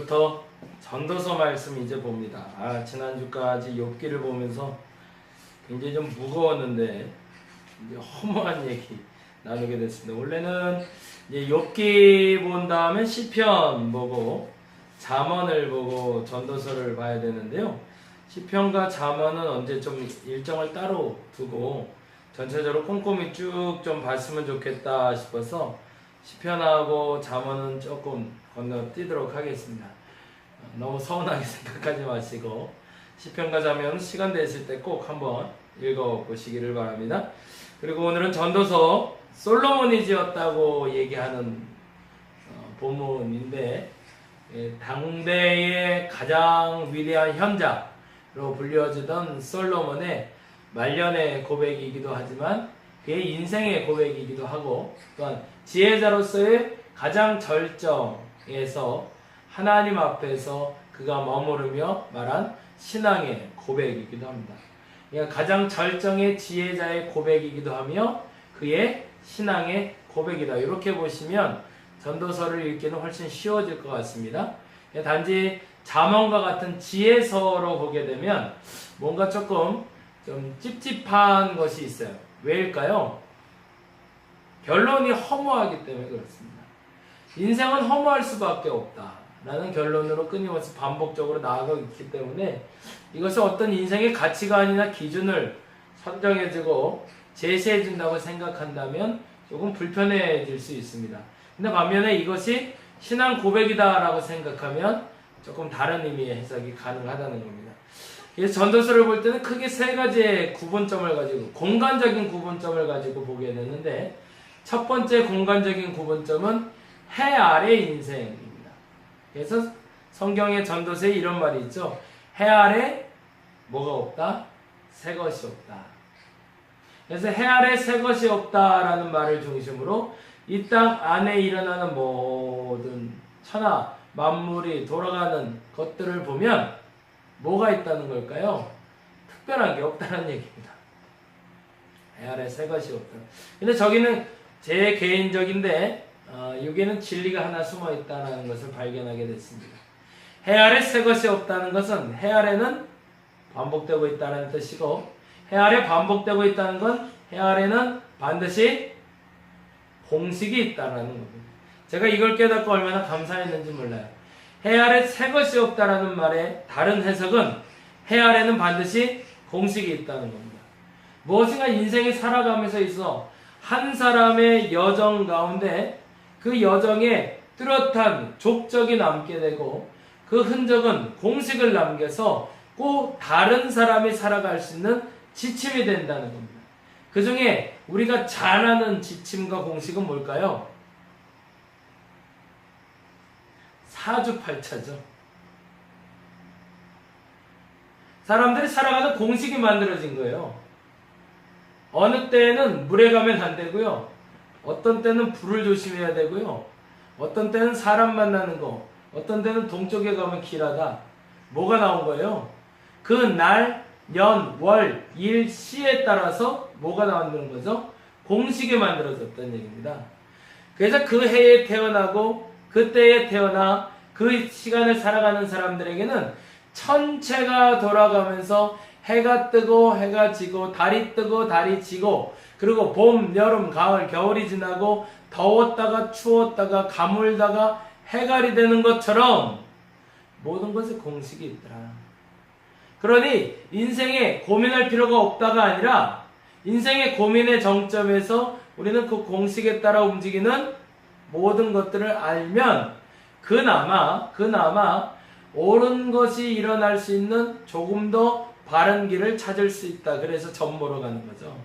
오늘부터 전도서 말씀 이제 봅니다. 지난주까지 욥기를 보면서 굉장히 좀 무거웠는데 이제 허무한 얘기 나누게 됐습니다. 원래는 이제 욥기 본 다음에 시편 보고 잠언을 보고 전도서를 봐야 되는데요. 시편과 잠언은 언제 좀 일정을 따로 두고 전체적으로 꼼꼼히 쭉 좀 봤으면 좋겠다 싶어서 시편하고 잠언은 조금 건너뛰도록 하겠습니다. 너무 서운하게 생각하지 마시고 시편과 잠언은 시간 되실 때 꼭 한번 읽어보시기를 바랍니다. 그리고 오늘은 전도서 솔로몬이 지었다고 얘기하는 본문인데 당대의 가장 위대한 현자로 불려지던 솔로몬의 말년의 고백이기도 하지만 그의 인생의 고백이기도 하고 또한 지혜자로서의 가장 절정에서 하나님 앞에서 그가 머무르며 말한 신앙의 고백이기도 합니다. 그러니까 가장 절정의 지혜자의 고백이기도 하며 그의 신앙의 고백이다. 이렇게 보시면 전도서를 읽기는 훨씬 쉬워질 것 같습니다. 단지 잠언과 같은 지혜서로 보게 되면 뭔가 조금 좀 찝찝한 것이 있어요. 왜일까요? 결론이 허무하기 때문에 그렇습니다. 인생은 허무할 수밖에 없다 라는 결론으로 끊임없이 반복적으로 나아가고 있기 때문에 이것을 어떤 인생의 가치관이나 기준을 선정해주고 제시해준다고 생각한다면 조금 불편해질 수 있습니다. 근데 반면에 이것이 신앙 고백이다 라고 생각하면 조금 다른 의미의 해석이 가능하다는 겁니다. 그래서 전도서를 볼 때는 크게 세 가지의 구분점을 가지고 공간적인 구분점을 가지고 보게 되는데 첫 번째 공간적인 구분점은 해 아래 인생입니다. 그래서 성경의 전도서에 이런 말이 있죠. 해 아래 뭐가 없다? 새 것이 없다. 그래서 해 아래 새 것이 없다라는 말을 중심으로 이 땅 안에 일어나는 모든 천하 만물이 돌아가는 것들을 보면 뭐가 있다는 걸까요? 특별한 게 없다는 얘기입니다. 해 아래 새 것이 없다. 근데 저기는 제 개인적인데 여기에는 진리가 하나 숨어 있다는 것을 발견하게 됐습니다. 해 아래 새 것이 없다는 것은 해 아래는 반복되고 있다는 뜻이고 해 아래 반복되고 있다는 건 해 아래는 반드시 공식이 있다는 겁니다. 제가 이걸 깨닫고 얼마나 감사했는지 몰라요. 해 아래 새 것이 없다라는 말의 다른 해석은 해 아래는 반드시 공식이 있다는 겁니다. 무엇인가 인생이 살아가면서 있어 한 사람의 여정 가운데 그 여정에 뚜렷한 족적이 남게 되고 그 흔적은 공식을 남겨서 꼭 다른 사람이 살아갈 수 있는 지침이 된다는 겁니다. 그 중에 우리가 잘 아는 지침과 공식은 뭘까요? 사주팔자죠. 사람들이 살아가는 공식이 만들어진 거예요. 어느 때에는 물에 가면 안 되고요. 어떤 때는 불을 조심해야 되고요. 어떤 때는 사람 만나는 거, 어떤 때는 동쪽에 가면 길하다. 뭐가 나온 거예요? 그 날, 년, 월, 일, 시에 따라서 뭐가 나온다는 거죠? 공식이 만들어졌다는 얘기입니다. 그래서 그 해에 태어나고 그때에 태어나 그 시간을 살아가는 사람들에게는 천체가 돌아가면서 해가 뜨고 해가 지고 달이 뜨고 달이 지고 그리고 봄, 여름, 가을, 겨울이 지나고 더웠다가 추웠다가 가물다가 해갈이 되는 것처럼 모든 것에 공식이 있더라. 그러니 인생에 고민할 필요가 없다가 아니라 인생의 고민의 정점에서 우리는 그 공식에 따라 움직이는 모든 것들을 알면 그나마 옳은 것이 일어날 수 있는 조금 더 바른 길을 찾을 수 있다. 그래서 전보러 가는 거죠.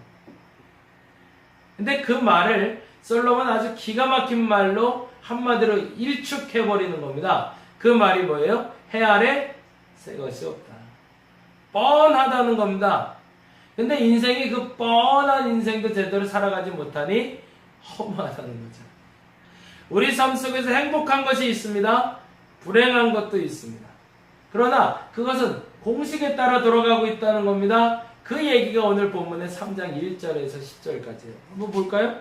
근데 그 말을 솔로몬은 아주 기가 막힌 말로 한마디로 일축해버리는 겁니다. 그 말이 뭐예요? 해 아래 새 것이 없다. 뻔하다는 겁니다. 근데 인생이 그 뻔한 인생도 제대로 살아가지 못하니 허무하다는 거죠. 우리 삶 속에서 행복한 것이 있습니다. 불행한 것도 있습니다. 그러나 그것은 공식에 따라 돌아가고 있다는 겁니다. 그 얘기가 오늘 본문의 3장 1절에서 10절까지예요. 한번 볼까요?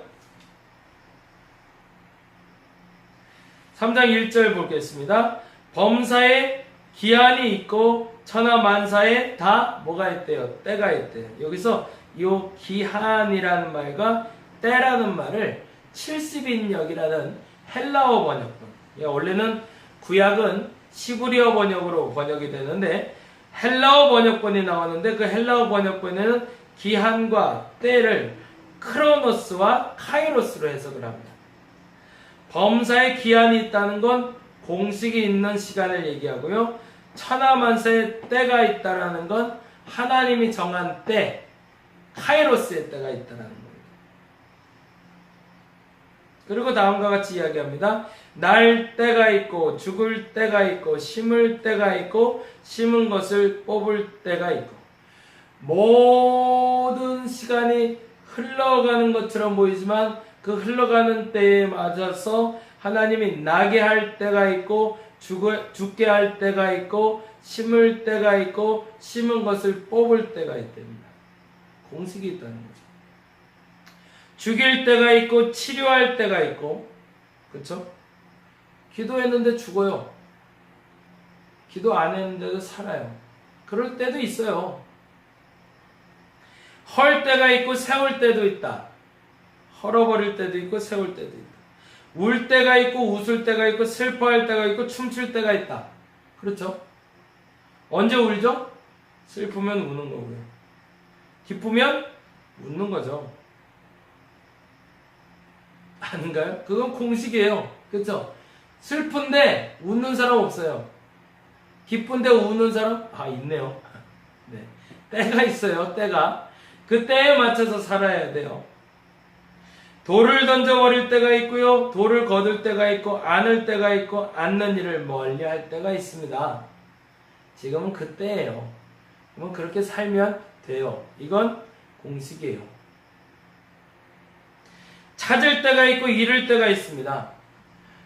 3장 1절 보겠습니다. 범사에 기한이 있고 천하만사에 다 뭐가 있대요? 때가 있대요. 여기서 이 기한이라는 말과 때라는 말을 70인역이라는 헬라어 번역본. 원래는 구약은 시브리어 번역으로 번역이 되는데 헬라어 번역본이 나오는데 그 헬라어 번역본에는 기한과 때를 크로노스와 카이로스로 해석을 합니다. 범사에 기한이 있다는 건 공식이 있는 시간을 얘기하고요. 천하만사에 때가 있다는 건 하나님이 정한 때, 카이로스의 때가 있다는 겁니다. 그리고 다음과 같이 이야기합니다. 날 때가 있고 죽을 때가 있고 심을 때가 있고 심은 것을 뽑을 때가 있고 모든 시간이 흘러가는 것처럼 보이지만 그 흘러가는 때에 맞아서 하나님이 나게 할 때가 있고 죽게 할 때가 있고 심을 때가 있고 심은 것을 뽑을 때가 있답니다. 공식이 있다는 거죠. 죽일 때가 있고 치료할 때가 있고, 그렇죠? 기도했는데 죽어요. 기도 안 했는데도 살아요. 그럴 때도 있어요. 헐 때가 있고 세울 때도 있다. 헐어버릴 때도 있고 세울 때도 있다. 울 때가 있고 웃을 때가 있고 슬퍼할 때가 있고 춤출 때가 있다. 그렇죠? 언제 울죠? 슬프면 우는 거고요. 기쁘면 웃는 거죠. 아닌가요? 그건 공식이에요. 그렇죠? 슬픈데 웃는 사람 없어요. 기쁜데 우는 사람? 있네요. 네. 때가 있어요. 때가. 그 때에 맞춰서 살아야 돼요. 돌을 던져버릴 때가 있고요. 돌을 거둘 때가 있고 안을 때가 있고 안는 일을 멀리 할 때가 있습니다. 지금은 그때예요. 그러면 그렇게 살면 돼요. 이건 공식이에요. 찾을 때가 있고 잃을 때가 있습니다.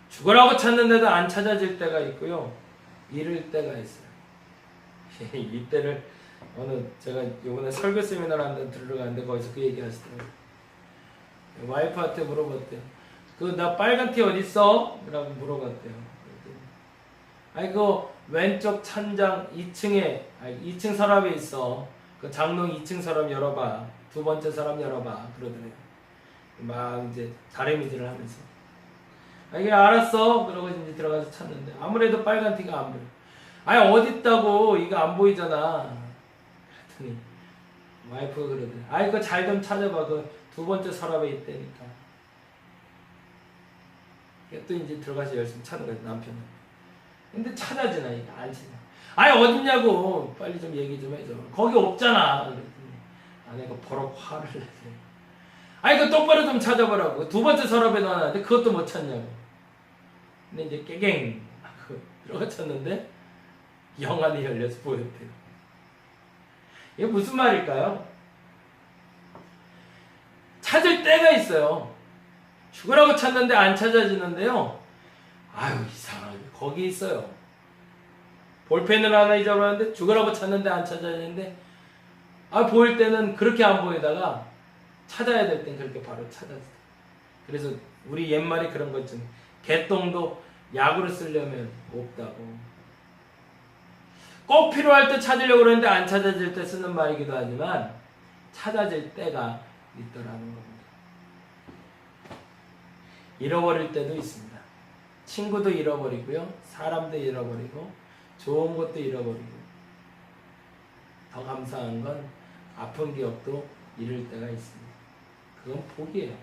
죽으라고 찾는데도 안 찾아질 때가 있고요. 잃을 때가 있어요. 이때를 제가 이번에 설교 세미나를 한번 들으러 갔는데 거기서 그 얘기 하시더라고요. 와이프한테 물어봤대요. 나 빨간 티 어딨어? 라고 물어봤대요. 그 왼쪽 천장 2층 서랍에 있어. 그 장롱 2층 서랍 열어봐. 두 번째 서랍 열어봐. 그러더래요. 막 이제 다리미질을 하면서. 이게 알았어. 그러고 이제 들어가서 찾는데 아무래도 빨간 티가 안 보여. 어딨다고. 이거 안 보이잖아. 그랬더니 와이프가 그러더래. 그거 잘 좀 찾아봐. 그 두 번째 서랍에 있다니까. 또 이제 들어가서 열심히 찾는 거예요, 남편은. 근데 찾아지나, 이게 안 찾아. 어딨냐고. 빨리 좀 얘기 좀 해줘. 거기 없잖아. 그랬더니 아내가 버럭 화를 내세요. 그거 똑바로 좀 찾아보라고. 두 번째 서랍에 넣어놨는데 그것도 못 찾냐고. 근데 이제 깨갱 하고 들어가 찾는데 영안이 열려서 보였대요. 이게 무슨 말일까요? 찾을 때가 있어요. 죽으라고 찾는데 안 찾아지는데요. 이상하게 거기 있어요. 볼펜을 하나 잊어버렸는데 죽으라고 찾는데 안 찾아지는데 보일 때는 그렇게 안 보이다가 찾아야 될 땐 그렇게 바로 찾아져요. 그래서 우리 옛말에 그런 것 좀 개똥도 약으로 쓰려면 없다고. 꼭 필요할 때 찾으려고 그러는데 안 찾아질 때 쓰는 말이기도 하지만 찾아질 때가 있더라는 겁니다. 잃어버릴 때도 있습니다. 친구도 잃어버리고요. 사람도 잃어버리고 좋은 것도 잃어버리고 더 감사한 건 아픈 기억도 잃을 때가 있습니다. 그건 복이에요.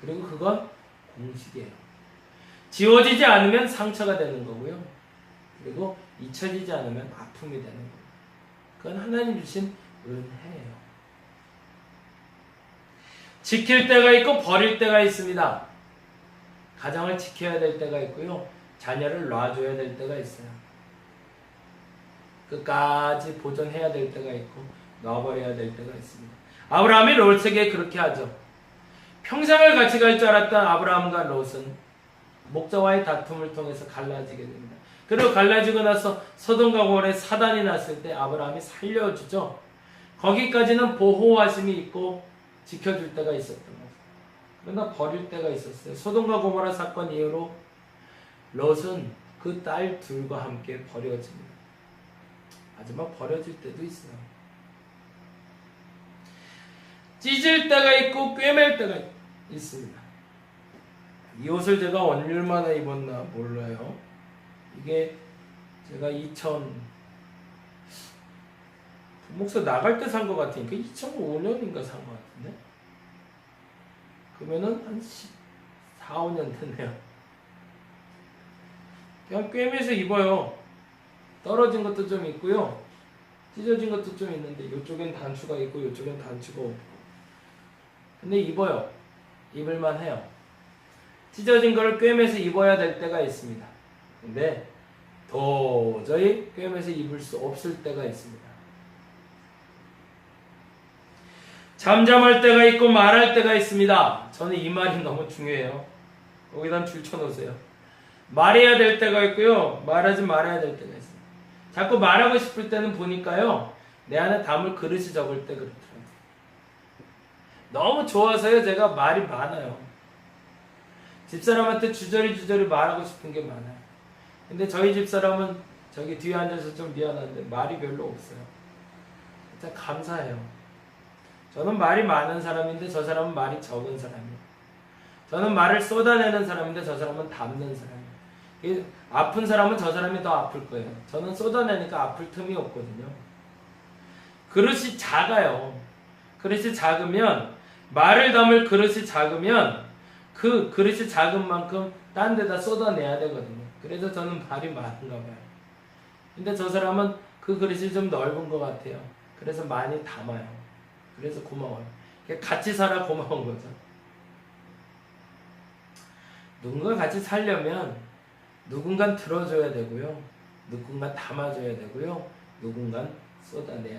그리고 그건 공식이에요. 지워지지 않으면 상처가 되는 거고요. 그리고 잊혀지지 않으면 아픔이 되는 거예요. 그건 하나님 주신 은혜예요. 지킬 때가 있고 버릴 때가 있습니다. 가정을 지켜야 될 때가 있고요. 자녀를 놔줘야 될 때가 있어요. 끝까지 보존해야 될 때가 있고 놔버려야 될 때가 있습니다. 아브라함이 롯에게 그렇게 하죠. 평생을 같이 갈 줄 알았던 아브라함과 롯은 목자와의 다툼을 통해서 갈라지게 됩니다. 그리고 갈라지고 나서 소돔과 고모라에 사단이 났을 때 아브라함이 살려주죠. 거기까지는 보호하심이 있고 지켜줄 때가 있었던 거죠. 그러나 버릴 때가 있었어요. 소돔과 고모라 사건 이후로 롯은 그 딸 둘과 함께 버려집니다. 마지막 버려질 때도 있어요. 찢을 때가 있고 꿰맬 때가 있습니다. 이 옷을 제가 얼마나 입었나 몰라요. 이게 제가 목사 나갈 때 산 것 같으니까 2005년인가 산 것 같은데, 그러면은 한 4, 5년 됐네요. 그냥 꿰매서 입어요. 떨어진 것도 좀 있고요, 찢어진 것도 좀 있는데 이쪽엔 단추가 있고 이쪽엔 단추가 없고, 근데 입어요. 입을만 해요. 찢어진 걸 꿰매서 입어야 될 때가 있습니다. 근데 도저히 꿰매서 입을 수 없을 때가 있습니다. 잠잠할 때가 있고 말할 때가 있습니다. 저는 이 말이 너무 중요해요. 여기다 줄 쳐놓으세요. 말해야 될 때가 있고요, 말하지 말아야 될 때가 있습니다. 자꾸 말하고 싶을 때는 보니까요, 내 안에 담을 그릇이 적을 때 그렇더라고요. 너무 좋아서요, 제가 말이 많아요. 집사람한테 주저리 말하고 싶은 게 많아요. 근데 저희 집사람은 저기 뒤에 앉아서 좀 미안한데 말이 별로 없어요. 진짜 감사해요. 저는 말이 많은 사람인데 저 사람은 말이 적은 사람이에요. 저는 말을 쏟아내는 사람인데 저 사람은 담는 사람이에요. 아픈 사람은 저 사람이 더 아플 거예요. 저는 쏟아내니까 아플 틈이 없거든요. 그릇이 작아요. 그릇이 작으면, 말을 담을 그릇이 작으면 그 그릇이 작은 만큼 딴 데다 쏟아내야 되거든요. 그래서 저는 말이 많은가 봐요. 근데 저 사람은 그 그릇이 좀 넓은 것 같아요. 그래서 많이 담아요. 그래서 고마워요. 같이 살아 고마운 거죠. 누군가 같이 살려면 누군가 들어줘야 되고요, 누군가 담아줘야 되고요, 누군가 쏟아내야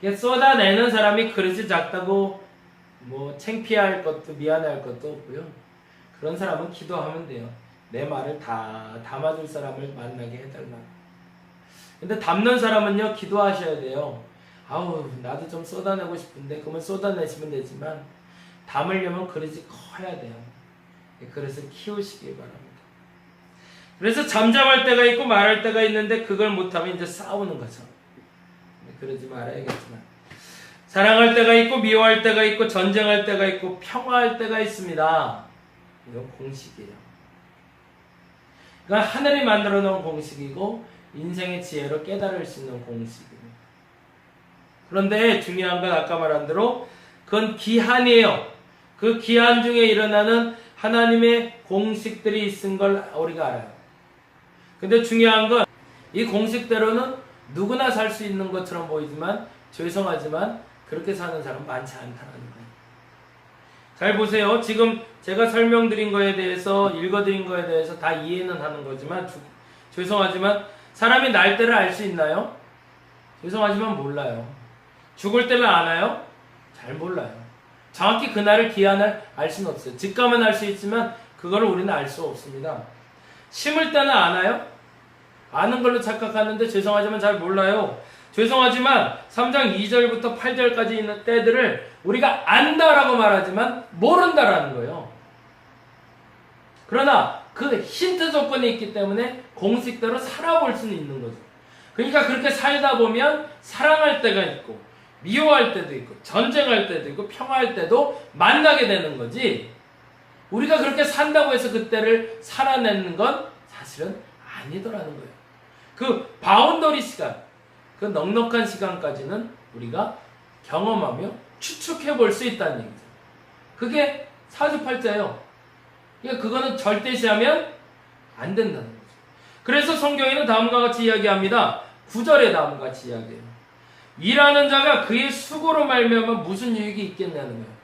되고요. 쏟아내는 사람이 그릇이 작다고 뭐 창피할 것도 미안할 것도 없고요. 그런 사람은 기도하면 돼요. 내 말을 다 담아줄 사람을 만나게 해달라. 근데 담는 사람은요, 기도하셔야 돼요. 아우, 나도 좀 쏟아내고 싶은데, 그러면 쏟아내시면 되지만 담으려면 그릇이 커야 돼요. 그릇을 키우시기 바랍니다. 그래서 잠잠할 때가 있고 말할 때가 있는데, 그걸 못하면 이제 싸우는 거죠. 그러지 말아야겠지만, 사랑할 때가 있고 미워할 때가 있고 전쟁할 때가 있고 평화할 때가 있습니다. 이건 공식이에요. 그러니까 하늘이 만들어 놓은 공식이고 인생의 지혜로 깨달을 수 있는 공식입니다. 그런데 중요한 건 아까 말한 대로 그건 기한이에요. 그 기한 중에 일어나는 하나님의 공식들이 있은 걸 우리가 알아요. 근데 중요한 건 이 공식대로는 누구나 살 수 있는 것처럼 보이지만, 죄송하지만 그렇게 사는 사람 많지 않다는 거예요. 잘 보세요. 지금 제가 설명드린 거에 대해서, 읽어드린 거에 대해서 다 이해는 하는 거지만, 죄송하지만 사람이 날 때를 알 수 있나요? 죄송하지만 몰라요. 죽을 때를 아나요? 잘 몰라요. 정확히 그날을 기한을 알 수는 없어요. 직감은 알 수 있지만 그거를 우리는 알 수 없습니다. 심을 때는 아나요? 아는 걸로 착각하는데 죄송하지만 잘 몰라요. 죄송하지만 3장 2절부터 8절까지 있는 때들을 우리가 안다라고 말하지만 모른다라는 거예요. 그러나 그 힌트 조건이 있기 때문에 공식대로 살아볼 수는 있는 거죠. 그러니까 그렇게 살다 보면 사랑할 때가 있고 미워할 때도 있고 전쟁할 때도 있고 평화할 때도 만나게 되는 거지, 우리가 그렇게 산다고 해서 그때를 살아내는 건 사실은 아니더라는 거예요. 그 바운더리 시간, 그 넉넉한 시간까지는 우리가 경험하며 추측해 볼 수 있다는 얘기죠. 그게 사주팔자예요. 그러니까 그거는 절대시하면 안 된다는 거죠. 그래서 성경에는 다음과 같이 이야기합니다. 9절에 다음과 같이 이야기해요. 일하는 자가 그의 수고로 말미암아 무슨 유익이 있겠냐는 거예요.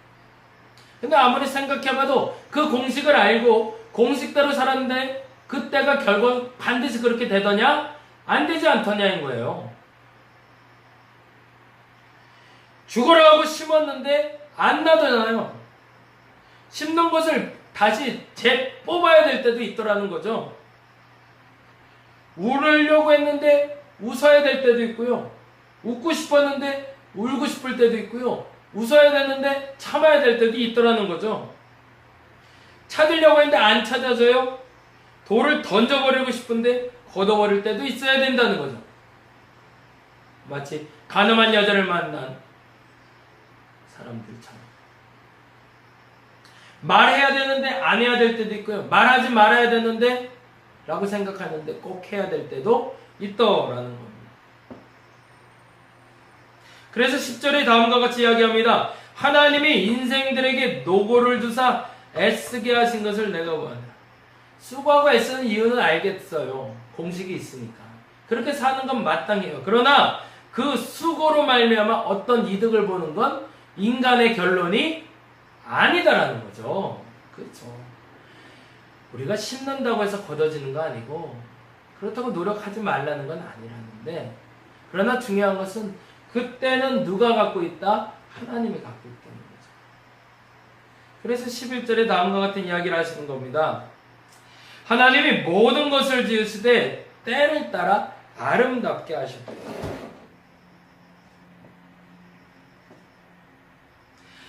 근데 아무리 생각해봐도 그 공식을 알고 공식대로 살았는데 그때가 결국 반드시 그렇게 되더냐? 안 되지 않더냐인 거예요. 죽으라 하고 심었는데 안 나더잖아요. 심는 것을 다시 뽑아야 될 때도 있더라는 거죠. 울으려고 했는데 웃어야 될 때도 있고요. 웃고 싶었는데 울고 싶을 때도 있고요. 웃어야 되는데 참아야 될 때도 있더라는 거죠. 찾으려고 했는데 안 찾아져요. 돌을 던져버리고 싶은데 걷어버릴 때도 있어야 된다는 거죠. 마치 가늠한 여자를 만난 사람들처럼. 말해야 되는데 안 해야 될 때도 있고요. 말하지 말아야 되는데 라고 생각하는데 꼭 해야 될 때도 있더라는 겁니다. 그래서 10절에 다음과 같이 이야기합니다. 하나님이 인생들에게 노고를 주사 애쓰게 하신 것을 내가 보아하노라. 수고하고 애쓰는 이유는 알겠어요. 공식이 있으니까. 그렇게 사는 건 마땅해요. 그러나 그 수고로 말미암아 어떤 이득을 보는 건 인간의 결론이 아니다라는 거죠. 그렇죠. 우리가 심는다고 해서 거둬지는 거 아니고 그렇다고 노력하지 말라는 건 아니라는데, 그러나 중요한 것은 그때는 누가 갖고 있다? 하나님이 갖고 있다는 거죠. 그래서 11절에 다음과 같은 이야기를 하시는 겁니다. 하나님이 모든 것을 지으시되 때를 따라 아름답게 하셨다.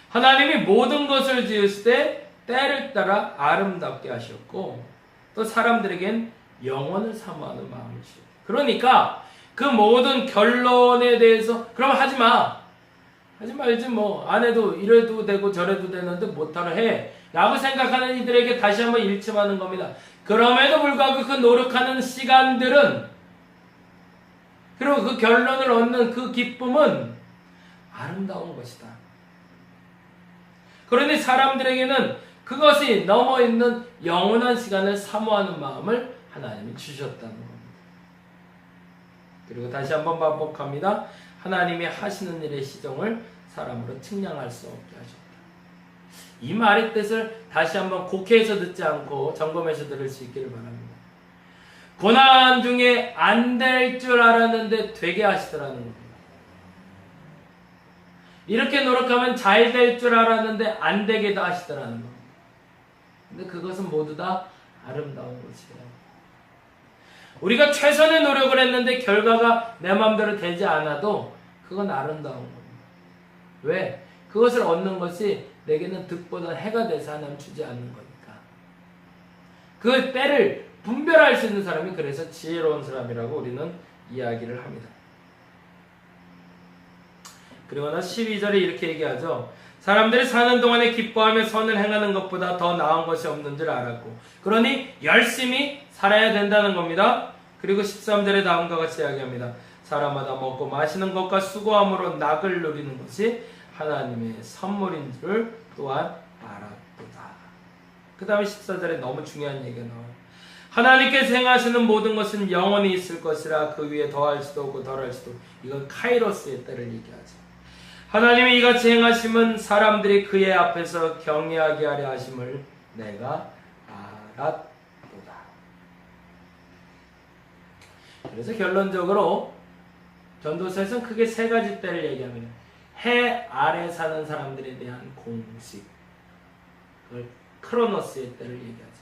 하나님이 모든 것을 지으시되 때를 따라 아름답게 하셨고 또 사람들에겐 영원을 사모하는 마음을 주셨다. 그러니까 그 모든 결론에 대해서 그럼 하지 말지 뭐 안 해도 이래도 되고 저래도 되는데 못하러 해 라고 생각하는 이들에게 다시 한번 일침하는 겁니다. 그럼에도 불구하고 그 노력하는 시간들은, 그리고 그 결론을 얻는 그 기쁨은 아름다운 것이다. 그러니 사람들에게는 그것이 넘어있는 영원한 시간을 사모하는 마음을 하나님이 주셨다는 겁니다. 그리고 다시 한번 반복합니다. 하나님이 하시는 일의 시종을 사람으로 측량할 수 없게 하셨다. 이 말의 뜻을 다시 한번 곡해해서 듣지 않고 점검해서 들을 수 있기를 바랍니다. 고난 중에 안 될 줄 알았는데 되게 하시더라는 겁니다. 이렇게 노력하면 잘 될 줄 알았는데 안 되게도 하시더라는 겁니다. 근데 그것은 모두 다 아름다운 것이에요. 우리가 최선의 노력을 했는데 결과가 내 마음대로 되지 않아도 그건 아름다운 겁니다. 왜? 그것을 얻는 것이 내게는 득보다 해가 돼서 하나님 주지 않는 거니까. 그 때를 분별할 수 있는 사람이 그래서 지혜로운 사람이라고 우리는 이야기를 합니다. 그리고 나 12절에 이렇게 얘기하죠. 사람들이 사는 동안에 기뻐하며 선을 행하는 것보다 더 나은 것이 없는 줄 알았고 그러니 열심히 살아야 된다는 겁니다. 그리고 13절에 다음과 같이 이야기합니다. 사람마다 먹고 마시는 것과 수고함으로 낙을 누리는 것이 하나님의 선물인 줄 또한 알았도다. 그 다음에 14절에 너무 중요한 얘기가 나와요. 하나님께서 행하시는 모든 것은 영원히 있을 것이라 그 위에 더할 수도 없고 덜할 수도 없고. 이건 카이로스의 때를 얘기하죠. 하나님이 이같이 행하심은 사람들이 그의 앞에서 경외하게 하려 하심을 내가 알았도다. 그래서 결론적으로 전도서에서는 크게 세 가지 때를 얘기합니다. 해 아래 사는 사람들에 대한 공식, 그걸 크로노스의 때를 얘기하죠.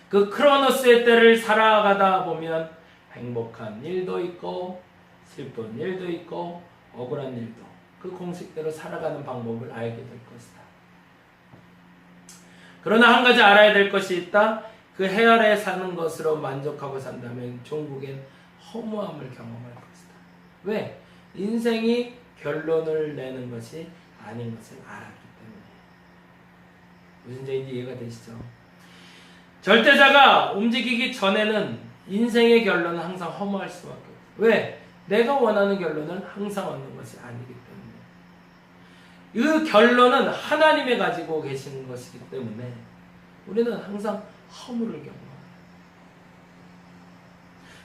그 크로노스의 때를 살아가다 보면 행복한 일도 있고 슬픈 일도 있고 억울한 일도, 그 공식대로 살아가는 방법을 알게 될 것이다. 그러나 한 가지 알아야 될 것이 있다. 그 해 아래 사는 것으로 만족하고 산다면 종국엔 허무함을 경험할 것이다. 왜? 인생이 결론을 내는 것이 아닌 것을 알았기 때문에. 무슨 얘기인지 이해가 되시죠? 절대자가 움직이기 전에는 인생의 결론은 항상 허무할 수밖에 없어요. 왜? 내가 원하는 결론은 항상 얻는 것이 아니기 때문에. 이 결론은 하나님이 가지고 계시는 것이기 때문에 우리는 항상 허무를 경험합니다.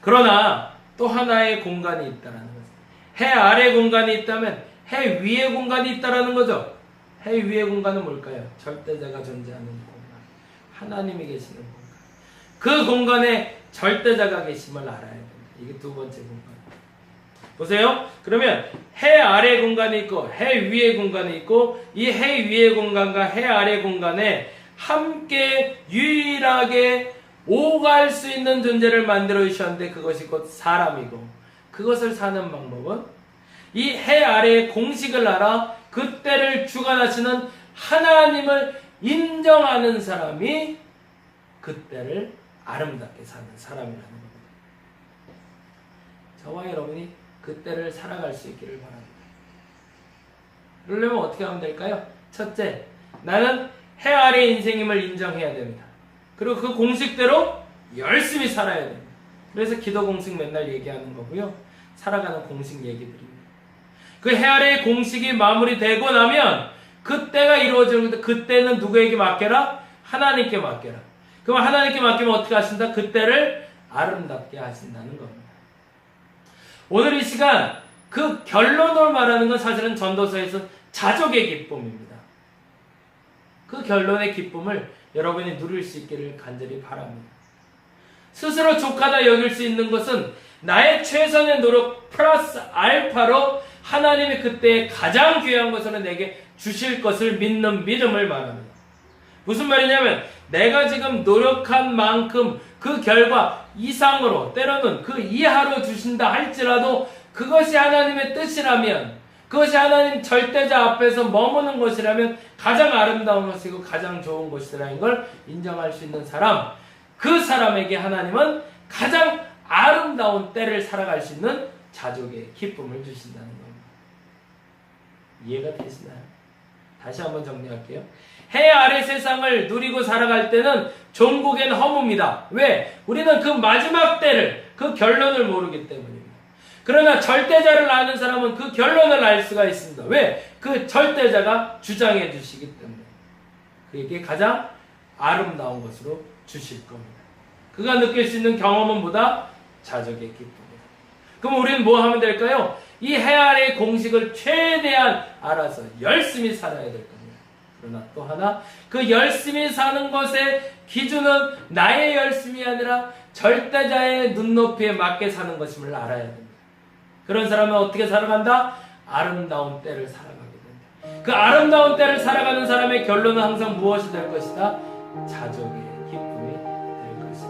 그러나 또 하나의 공간이 있다는 거죠. 해 아래 공간이 있다면 해 위에 공간이 있다는 거죠. 해 위의 공간은 뭘까요? 절대자가 존재하는 공간, 하나님이 계시는 공간. 그 공간에 절대자가 계심을 알아야 됩니다. 이게 두 번째 공간. 보세요. 그러면 해 아래 공간이 있고 해 위의 공간이 있고 이 해 위의 공간과 해 아래 공간에 함께 유일하게 오갈 수 있는 존재를 만들어 주셨는데 그것이 곧 사람이고, 그것을 사는 방법은 이 해 아래의 공식을 알아 그 때를 주관하시는 하나님을 인정하는 사람이 그때를 아름답게 사는 사람이라는 겁니다. 저와 여러분이 그때를 살아갈 수 있기를 바랍니다. 그러려면 어떻게 하면 될까요? 첫째, 나는 해 아래 인생임을 인정해야 됩니다. 그리고 그 공식대로 열심히 살아야 됩니다. 그래서 기도 공식 맨날 얘기하는 거고요. 살아가는 공식 얘기들입니다. 그 해 아래의 공식이 마무리되고 나면 그때가 이루어지는데 그때는 누구에게 맡겨라? 하나님께 맡겨라. 그럼 하나님께 맡기면 어떻게 하신다? 그때를 아름답게 하신다는 겁니다. 오늘 이 시간 그 결론을 말하는 건 사실은 전도서에서 자족의 기쁨입니다. 그 결론의 기쁨을 여러분이 누릴 수 있기를 간절히 바랍니다. 스스로 족하다 여길 수 있는 것은 나의 최선의 노력 플러스 알파로 하나님이 그때 가장 귀한 것으로 내게 주실 것을 믿는 믿음을 말합니다. 무슨 말이냐면 내가 지금 노력한 만큼 그 결과 이상으로 때로는 그 이하로 주신다 할지라도 그것이 하나님의 뜻이라면 그것이 하나님 절대자 앞에서 머무는 것이라면 가장 아름다운 것이고 가장 좋은 것이라는 걸 인정할 수 있는 사람, 그 사람에게 하나님은 가장 아름다운 때를 살아갈 수 있는 자족의 기쁨을 주신다는 겁니다. 이해가 되시나요? 다시 한번 정리할게요. 해 아래 세상을 누리고 살아갈 때는 종국엔 허무입니다. 왜? 우리는 그 마지막 때를, 그 결론을 모르기 때문입니다. 그러나 절대자를 아는 사람은 그 결론을 알 수가 있습니다. 왜? 그 절대자가 주장해 주시기 때문에. 그에게 가장 아름다운 것으로 주실 겁니다. 그가 느낄 수 있는 경험은 뭐다? 자족의 기쁨입니다. 그럼 우리는 뭐 하면 될까요? 이 해 아래의 공식을 최대한 알아서 열심히 살아야 될 겁니다. 그러나 또 하나, 그 열심히 사는 것의 기준은 나의 열심이 아니라 절대자의 눈높이에 맞게 사는 것임을 알아야 됩니다. 그런 사람은 어떻게 살아간다? 아름다운 때를 살아가게 된다. 그 아름다운 때를 살아가는 사람의 결론은 항상 무엇이 될 것이다? 자족의 기쁨이 될 것이다.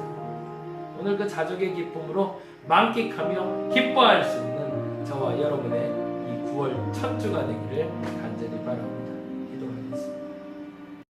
오늘 그 자족의 기쁨으로 만끽하며 기뻐할 수 있는 저와 여러분의 이 9월 첫 주가 되기를 간절히 바랍니다.